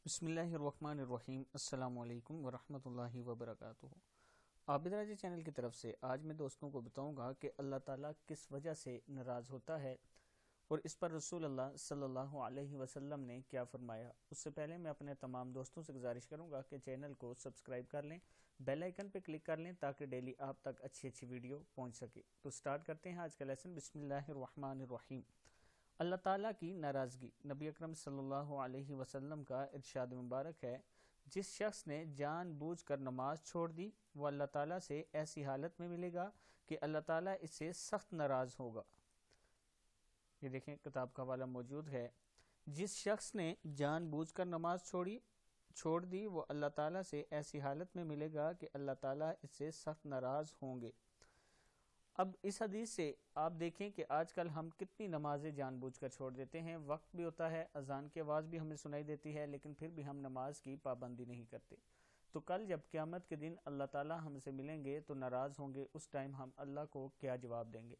بسم اللہ الرحمن الرحیم۔ السلام علیکم ورحمۃ اللہ وبرکاتہ۔ عابد راجی چینل کی طرف سے آج میں دوستوں کو بتاؤں گا کہ اللہ تعالیٰ کس وجہ سے ناراض ہوتا ہے اور اس پر رسول اللہ صلی اللہ علیہ وسلم نے کیا فرمایا۔ اس سے پہلے میں اپنے تمام دوستوں سے گزارش کروں گا کہ چینل کو سبسکرائب کر لیں، بیل آئیکن پہ کلک کر لیں تاکہ ڈیلی آپ تک اچھی ویڈیو پہنچ سکے۔ تو سٹارٹ کرتے ہیں آج کا لیسن۔ بسم اللہ الرحمن الرحیم۔ اللہ تعالیٰ کی ناراضگی۔ نبی اکرم صلی اللہ علیہ وسلم کا ارشاد مبارک ہے، جس شخص نے جان بوجھ کر نماز چھوڑ دی وہ اللہ تعالیٰ سے ایسی حالت میں ملے گا کہ اللہ تعالیٰ اس سے سخت ناراض ہوگا۔ یہ دیکھیں کتاب کا حوالہ موجود ہے۔ جس شخص نے جان بوجھ کر نماز چھوڑ دی وہ اللہ تعالیٰ سے ایسی حالت میں ملے گا کہ اللہ تعالیٰ اس سے سخت ناراض ہوں گے۔ اب اس حدیث سے آپ دیکھیں کہ آج کل ہم کتنی نمازیں جان بوجھ کر چھوڑ دیتے ہیں۔ وقت بھی ہوتا ہے، اذان کی آواز بھی ہمیں سنائی دیتی ہے، لیکن پھر بھی ہم نماز کی پابندی نہیں کرتے۔ تو کل جب قیامت کے دن اللہ تعالیٰ ہم سے ملیں گے تو ناراض ہوں گے، اس ٹائم ہم اللہ کو کیا جواب دیں گے؟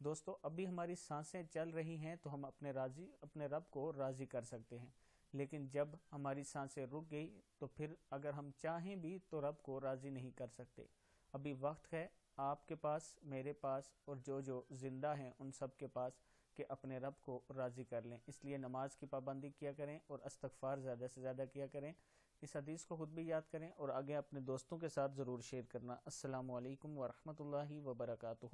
دوستو، ابھی ہماری سانسیں چل رہی ہیں تو ہم اپنے رب کو راضی کر سکتے ہیں، لیکن جب ہماری سانسیں رک گئی تو پھر اگر ہم چاہیں بھی تو رب کو راضی نہیں کر سکتے۔ ابھی وقت ہے آپ کے پاس، میرے پاس اور جو زندہ ہیں ان سب کے پاس کہ اپنے رب کو راضی کر لیں۔ اس لیے نماز کی پابندی کیا کریں اور استغفار زیادہ سے زیادہ کیا کریں۔ اس حدیث کو خود بھی یاد کریں اور آگے اپنے دوستوں کے ساتھ ضرور شیئر کرنا۔ السلام علیکم ورحمۃ اللہ وبرکاتہ۔